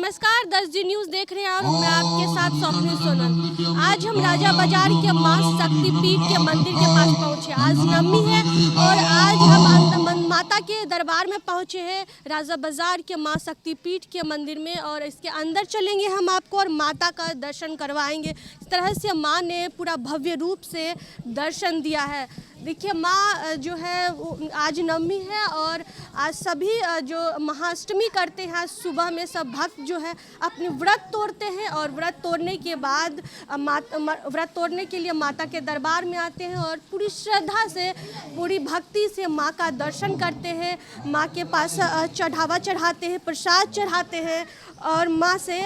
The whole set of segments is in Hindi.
नमस्कार, 10 जी न्यूज़ देख रहे हैं और मैं आपके साथ स्वप्निल सोनल। आज हम राजा बाजार के मां शक्तिपीठ के मंदिर के पास पहुंचे। आज नवमी है और आज हम माता के दरबार में पहुंचे हैं, राजा बाजार के मां शक्तिपीठ के मंदिर में। और इसके अंदर चलेंगे हम आपको और माता का दर्शन करवाएंगे। इस तरह से माँ ने पूरा भव्य रूप से दर्शन दिया है। देखिए, माँ जो है आज नवमी है और आज सभी जो महाअष्टमी करते हैं, आज सुबह में सब भक्त जो है अपनी व्रत तोड़ते हैं और व्रत तोड़ने के बाद व्रत तोड़ने के लिए माता के दरबार में आते हैं और पूरी श्रद्धा से, पूरी भक्ति से माँ का दर्शन करते हैं। माँ के पास चढ़ावा चढ़ाते हैं, प्रसाद चढ़ाते हैं और माँ से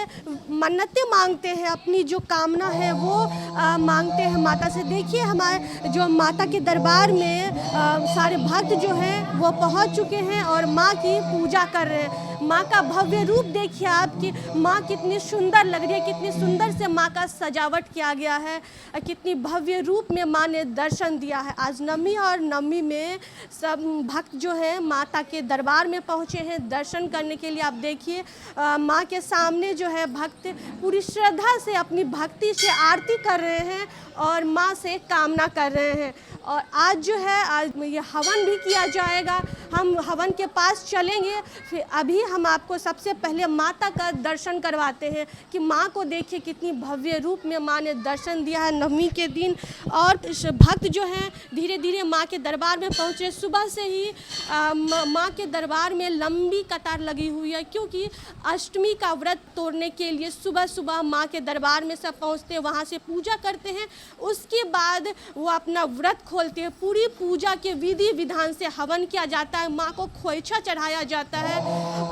मन्नतें मांगते हैं। अपनी जो कामना है वो मांगते हैं माता से। देखिए, हमारे जो माता के दरबार में सारे भक्त जो हैं वो पहुंच चुके हैं और माँ की पूजा कर रहे हैं। माँ का भव्य रूप देखिए आप कि माँ कितनी सुंदर लग रही है, कितनी सुंदर से माँ का सजावट किया गया है, कितनी भव्य रूप में माँ ने दर्शन दिया है। आज नवमी और नवमी में सब भक्त जो है माता के दरबार में पहुँचे हैं दर्शन करने के लिए। आप देखिए, माँ के सामने जो है भक्त पूरी श्रद्धा से अपनी भक्ति से आरती कर रहे हैं और माँ से कामना कर रहे हैं। और आज जो है आज ये हवन भी किया जाएगा। हम हवन के पास चलेंगे। फिर अभी हम आपको सबसे पहले माता का दर्शन करवाते हैं कि माँ को देखिए कितनी भव्य रूप में माँ ने दर्शन दिया है नवमी के दिन। और भक्त जो हैं धीरे धीरे माँ के दरबार में पहुँचे। सुबह से ही माँ के दरबार में लंबी कतार लगी हुई है, क्योंकि अष्टमी का व्रत तोड़ने के लिए सुबह सुबह माँ के दरबार में सब पहुँचते हैं, वहाँ से पूजा करते हैं। उसके बाद वो अपना व्रत खोलते हैं। पूरी पूजा के विधि विधान से हवन किया जाता है, माँ को खोइछा चढ़ाया जाता है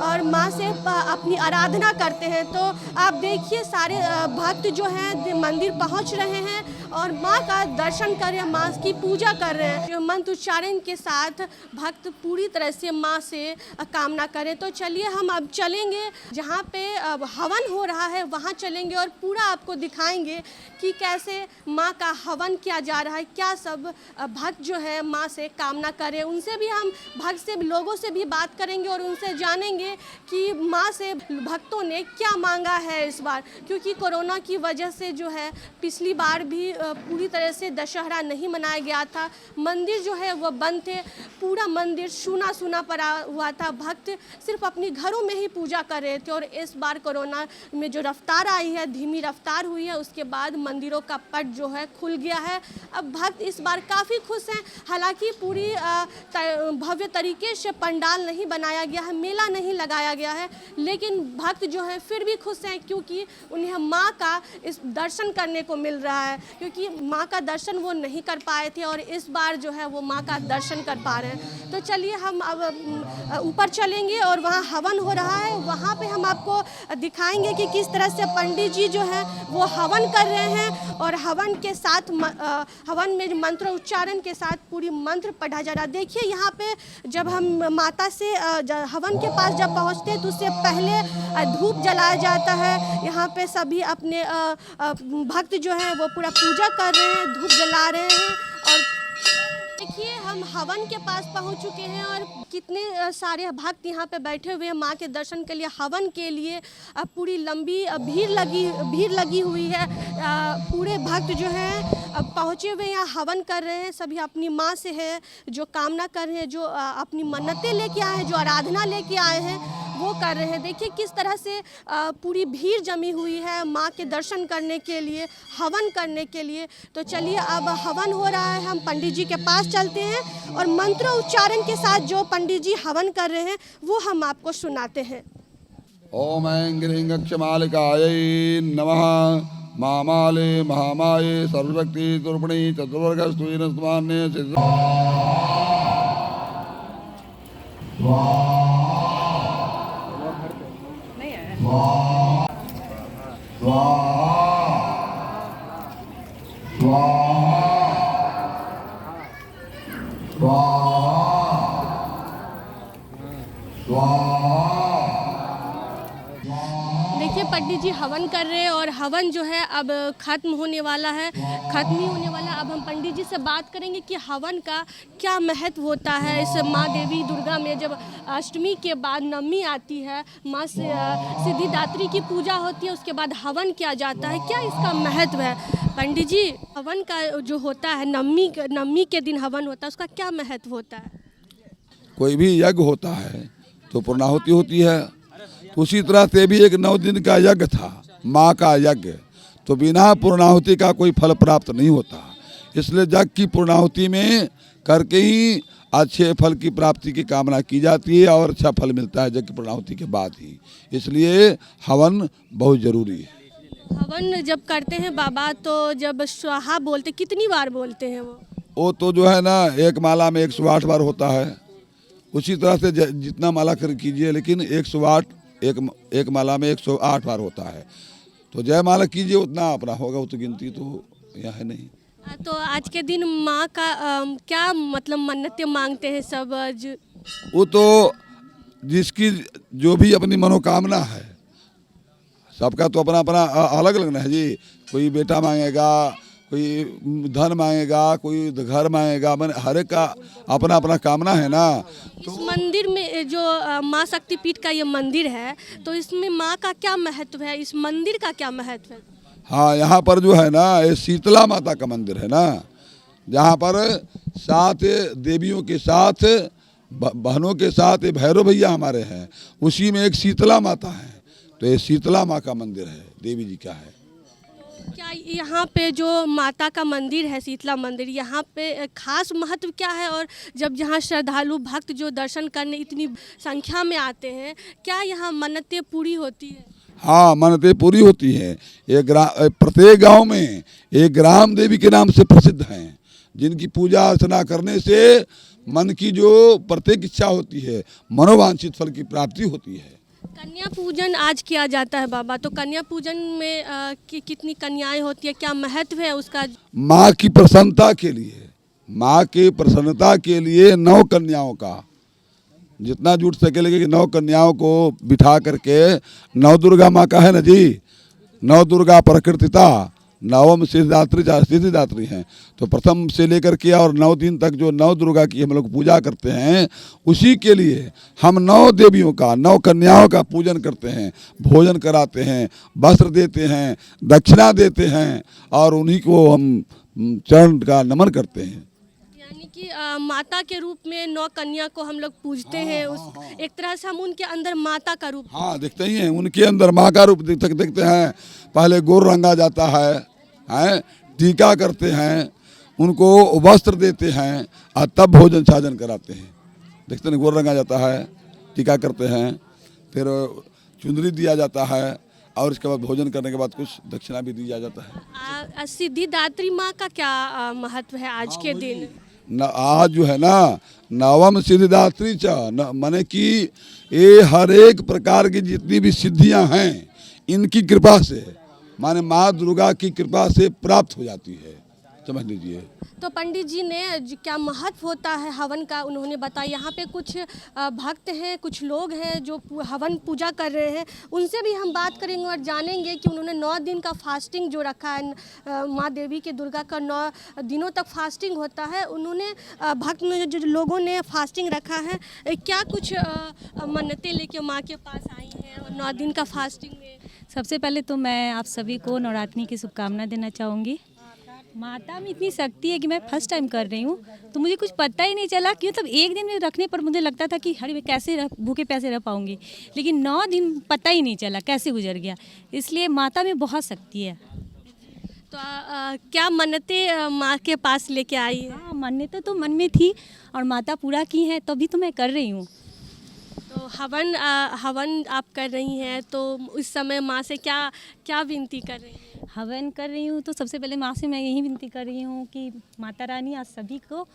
और माँ से अपनी आराधना करते हैं। तो आप देखिए, सारे भक्त जो हैं मंदिर पहुँच रहे हैं और माँ का दर्शन कर रहे हैं, माँ की पूजा कर रहे हैं। मंत्र उच्चारण के साथ भक्त पूरी तरह से माँ से कामना करें। तो चलिए हम अब चलेंगे जहाँ पे हवन हो रहा है, वहाँ चलेंगे और पूरा आपको दिखाएंगे कि कैसे माँ का हवन किया जा रहा है, क्या सब भक्त जो है माँ से कामना करें। उनसे भी हम भक्त से लोगों से भी बात करेंगे और उनसे जानेंगे कि माँ से भक्तों ने क्या मांगा है इस बार, क्योंकि कोरोना की वजह से जो है पिछली बार भी पूरी तरह से दशहरा नहीं मनाया गया था। मंदिर जो है वो बंद थे, पूरा मंदिर सूना सूना पड़ा हुआ था। भक्त सिर्फ अपनी घरों में ही पूजा कर रहे थे और इस बार कोरोना में जो रफ्तार आई है, धीमी रफ्तार हुई है, उसके बाद मंदिरों का पट जो है खुल गया है। अब भक्त इस बार काफ़ी खुश हैं। हालांकि पूरी भव्य तरीके से पंडाल नहीं बनाया गया है, मेला नहीं लगाया गया है, लेकिन भक्त जो है फिर भी खुश हैं, क्योंकि उन्हें माँ का इस दर्शन करने को मिल रहा है। क्योंकि माँ का दर्शन वो नहीं कर पाए थे और इस बार जो है वो माँ का दर्शन कर पा रहे हैं। तो चलिए हम अब ऊपर चलेंगे और वहाँ हवन हो रहा है, वहाँ पे हम आपको दिखाएंगे कि किस तरह से पंडित जी जो है वो हवन कर रहे हैं और हवन के साथ हवन में मंत्र उच्चारण के साथ पूरी मंत्र पढ़ा जा रहा है। देखिए, यहाँ पे जब हम माता से हवन के पास जब पहुँचते हैं तो उससे पहले धूप जलाया जाता है। यहाँ पे सभी अपने भक्त जो हैं वो पूरा पूजा कर रहे हैं, धूप जला रहे हैं। और देखिए, हम हवन के पास पहुंच चुके हैं और कितने सारे भक्त यहाँ पे बैठे हुए हैं माँ के दर्शन के लिए। हवन के लिए पूरी लंबी भीड़ लगी हुई है। पूरे भक्त जो हैं पहुँचे हुए यहाँ हवन कर रहे हैं। सभी अपनी माँ से है जो कामना कर रहे हैं, जो अपनी मन्नतें लेके आए हैं, जो आराधना लेके आए हैं, वो कर रहे हैं। देखिए किस तरह से पूरी भीड़ जमी हुई है माँ के दर्शन करने के लिए, हवन करने के लिए। तो चलिए, अब हवन हो रहा है, हम पंडित जी के पास चलते हैं और मंत्र उच्चारण के साथ जो पंडित जी हवन कर रहे हैं वो हम आपको सुनाते हैं। ओम ऐं ह्रीं गक्षमालिकायै नमः। मामाले महामाये सर्वशक्ति तुर्पणी चतुर्वर्गस्तुयनस्मान्ये देखिए, पंडित जी हवन कर रहे हैं और हवन जो है अब ख़त्म होने वाला है, ख़त्म ही होने वाला है। अब हम पंडित जी से बात करेंगे कि हवन का क्या महत्व होता है इस माँ देवी दुर्गा में। जब अष्टमी के बाद नवमी आती है, माँ सिद्धिदात्री की पूजा होती है, उसके बाद हवन किया जाता है, क्या इसका महत्व है? पंडित जी, हवन का जो होता है नवमी के दिन हवन होता है, उसका क्या महत्व होता है? कोई भी यज्ञ होता है तो पूर्णाहुति होती है, तो उसी तरह से भी एक 9 दिन का यज्ञ था, माँ का यज्ञ, तो बिना पूर्णाहुति का कोई फल प्राप्त नहीं होता। इसलिए यज्ञ की पूर्णाहुति में करके ही अच्छे फल की प्राप्ति की कामना की जाती है और अच्छा फल मिलता है यज्ञ की पूर्णाहुति के बाद ही। इसलिए हवन बहुत जरूरी है। हवन जब करते हैं बाबा, तो जब स्वाहा बोलते कितनी बार बोलते हैं वो तो जो है ना, एक माला में 108 बार होता है। उसी तरह से जितना माला कर कीजिए, लेकिन 108 एक माला में 108 बार होता है। तो जय माला कीजिए उतना अपना होगा, वो तो गिनती तो यहाँ है नहीं। तो आज के दिन माँ का क्या मतलब मन्नतें मांगते हैं सब? वो तो जिसकी जो भी अपनी मनोकामना है, सबका तो अपना अपना अलग अलग है जी। कोई बेटा मांगेगा, कोई धन मांगेगा, कोई घर मांगेगा, मैंने हर एक का अपना अपना कामना है ना। इस मंदिर में जो माँ शक्तिपीठ का ये मंदिर है, तो इसमें माँ का क्या महत्व है? इस मंदिर का क्या महत्व है? हाँ, यहाँ पर जो है ना, ये शीतला माता का मंदिर है ना, जहाँ पर 7 देवियों के साथ बहनों के साथ ये भैरव भैया हमारे हैं, उसी में एक शीतला माता है। तो ये शीतला माँ का मंदिर है, देवी जी का है। क्या यहाँ पे जो माता का मंदिर है, शीतला मंदिर, यहाँ पे खास महत्व क्या है? और जब यहाँ श्रद्धालु भक्त जो दर्शन करने इतनी संख्या में आते हैं, क्या यहाँ मन्नतें पूरी होती है? हाँ, मन्नतें पूरी होती है। प्रत्येक गांव में एक ग्राम देवी के नाम से प्रसिद्ध हैं, जिनकी पूजा अर्चना करने से मन की जो प्रत्येक इच्छा होती है, मनोवांछित फल की प्राप्ति होती है। कन्या पूजन आज किया जाता है बाबा, तो कन्या पूजन में कितनी कन्याएं होती है, क्या महत्व है उसका? माँ की प्रसन्नता के लिए, माँ की प्रसन्नता के लिए 9 कन्याओं का जितना जुट सके, लेकिन 9 कन्याओं को बिठा करके, 9 दुर्गा माँ का है ना जी, 9 दुर्गा प्रकृतिता, 9वीं सिद्धिदात्री हैं। तो प्रथम से लेकर के और 9 दिन तक जो 9 दुर्गा की हम लोग पूजा करते हैं, उसी के लिए हम 9 देवियों का, 9 कन्याओं का पूजन करते हैं, भोजन कराते हैं, वस्त्र देते हैं, दक्षिणा देते हैं और उन्हीं को हम चरण का नमन करते हैं। यानी कि माता के रूप में 9 कन्या को हम लोग पूजते हैं। एक तरह से हम उनके अंदर माता का रूप, हाँ, देखते ही हैं, उनके अंदर माँ का रूप देखते हैं। पहले गोर रंगा जाता है, टीका करते हैं, उनको वस्त्र देते हैं और तब भोजन साजन कराते हैं। देखते हैं, गोर रंगा जाता है, टीका करते हैं, फिर चुंदरी दिया जाता है और इसके बाद भोजन करने के बाद कुछ दक्षिणा भी दिया जाता है। सिद्धिदात्री माँ का क्या महत्व है आज के दिन? आज जो है ना, 9वीं सिद्धिदात्री माने कि ये हर एक प्रकार की जितनी भी सिद्धियां हैं, इनकी कृपा से, माने माँ दुर्गा की कृपा से प्राप्त हो जाती है, समझ लीजिए। तो पंडित जी ने क्या महत्व होता है हवन का उन्होंने बताया। यहाँ पे कुछ भक्त हैं, कुछ लोग हैं जो हवन पूजा कर रहे हैं, उनसे भी हम बात करेंगे और जानेंगे कि उन्होंने 9 दिन का फास्टिंग जो रखा है, माँ देवी के दुर्गा का 9 दिनों तक फास्टिंग होता है। उन्होंने भक्त ने जो लोगों ने फास्टिंग रखा है, क्या कुछ मन्नतें लेके माँ के पास आई हैं 9 दिन का फास्टिंग में? सबसे पहले तो मैं आप सभी को नवरात्रि की शुभकामना देना चाहूँगी। माता में इतनी शक्ति है कि मैं फर्स्ट टाइम कर रही हूँ, तो मुझे कुछ पता ही नहीं चला कि मतलब एक दिन में रखने पर मुझे लगता था कि हर कैसे भूखे पैसे रह पाऊँगी, लेकिन 9 दिन पता ही नहीं चला कैसे गुजर गया। इसलिए माता में बहुत शक्ति है। तो क्या मन्नतें माँ के पास लेके आई है? हाँ, मन्नतें तो मन में थी और माता पूरा की है, तभी तो मैं कर रही हूँ। तो हवन आप कर रही हैं, तो इस समय माँ से क्या विनती कर रही हैं? हवन कर रही हूँ तो सबसे पहले माँ से मैं यही विनती कर रही हूँ कि माता रानी आज सभी को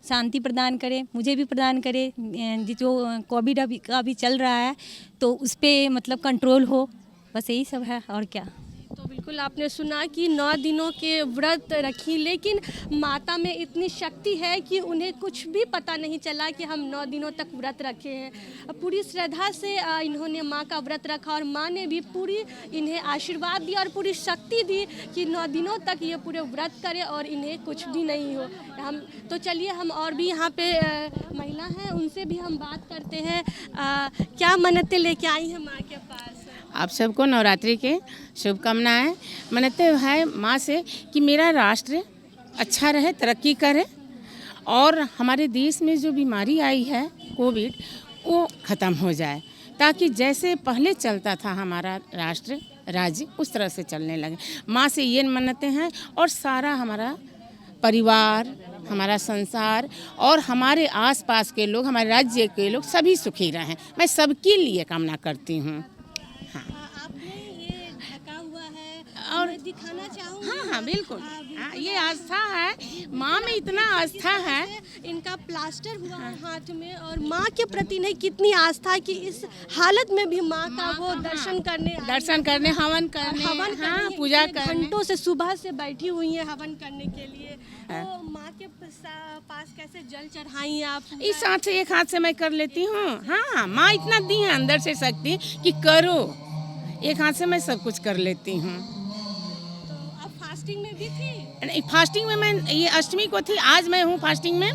शांति प्रदान करे, मुझे भी प्रदान करे। जो कोविड का भी चल रहा है, तो उस पर मतलब कंट्रोल हो, बस यही सब है और क्या। तो बिल्कुल बिल्कुल आपने सुना कि 9 दिनों के व्रत रखी, लेकिन माता में इतनी शक्ति है कि उन्हें कुछ भी पता नहीं चला कि हम 9 दिनों तक व्रत रखे हैं। पूरी श्रद्धा से इन्होंने माँ का व्रत रखा और माँ ने भी पूरी इन्हें आशीर्वाद दिया और पूरी शक्ति दी कि 9 दिनों तक ये पूरे व्रत करें और इन्हें कुछ भी नहीं हो। हम तो चलिए हम और भी यहाँ पे महिला हैं, उनसे भी हम बात करते हैं। क्या मन्नतें लेके आई हैं माँ के पास? आप सबको नवरात्रि के शुभकामनाएं। मन्नतें है माँ से कि मेरा राष्ट्र अच्छा रहे, तरक्की करे और हमारे देश में जो बीमारी आई है कोविड वो ख़त्म हो जाए, ताकि जैसे पहले चलता था हमारा राष्ट्र राज्य उस तरह से चलने लगे। माँ से ये मन्नतें हैं और सारा हमारा परिवार, हमारा संसार और हमारे आसपास के लोग, हमारे राज्य के लोग सभी सुखी रहें, मैं सबके लिए कामना करती हूँ। आपने ये ढका हुआ है और मैं दिखाना चाहूँगी। हाँ बिल्कुल, हाँ, ये आस्था है, माँ में इतना आस्था है। इनका प्लास्टर हुआ है हाथ में और माँ के प्रति नहीं कितनी आस्था है कि इस हालत में भी माँ का वो दर्शन करने हवन करने, हाँ, पूजा करने। घंटों से सुबह से बैठी हुई हैं हवन करने के लिए। तो माँ के पास कैसे जल चढ़ाई आप? इस हाथ से, एक हाथ से मैं कर लेती हूँ। हाँ, माँ इतना दी है अंदर से शक्ति कि करो, एक हाथ से मैं सब कुछ कर लेती हूँ। तो आप फास्टिंग में भी थी? नहीं, फास्टिंग में मैं ये अष्टमी को थी, आज मैं हूँ फास्टिंग में।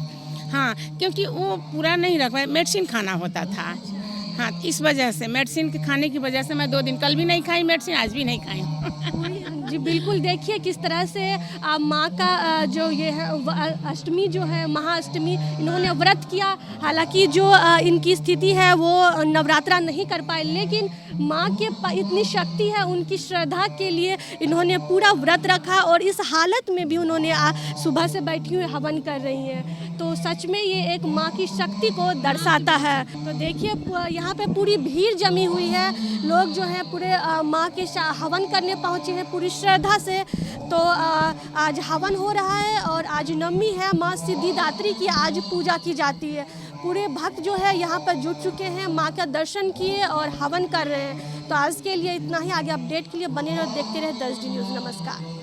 हाँ, क्योंकि वो पूरा नहीं रख पाया, मेडिसिन खाना होता था। हाँ, इस वजह से मेडिसिन के खाने की वजह से मैं 2 दिन, कल भी नहीं खाई मेडिसिन, आज भी नहीं खाई। जी बिल्कुल, देखिए किस तरह से माँ का जो ये है अष्टमी जो है महाअष्टमी इन्होंने व्रत किया। हालांकि जो इनकी स्थिति है वो नवरात्रा नहीं कर पाए, लेकिन माँ के इतनी शक्ति है, उनकी श्रद्धा के लिए इन्होंने पूरा व्रत रखा और इस हालत में भी उन्होंने सुबह से बैठी हुई हवन कर रही हैं। तो सच में ये एक माँ की शक्ति को दर्शाता है। तो देखिए यहाँ पे पूरी भीड़ जमी हुई है, लोग जो है पूरे माँ के हवन करने पहुँचे हैं पूरी श्रद्धा से। तो आज हवन हो रहा है और आज नवमी है, माँ सिद्धिदात्री की आज पूजा की जाती है। पूरे भक्त जो है यहाँ पर जुट चुके हैं, माँ का दर्शन किए और हवन कर रहे हैं। तो आज के लिए इतना ही, आगे अपडेट के लिए बने रहो, देखते रहे 10D न्यूज़। नमस्कार।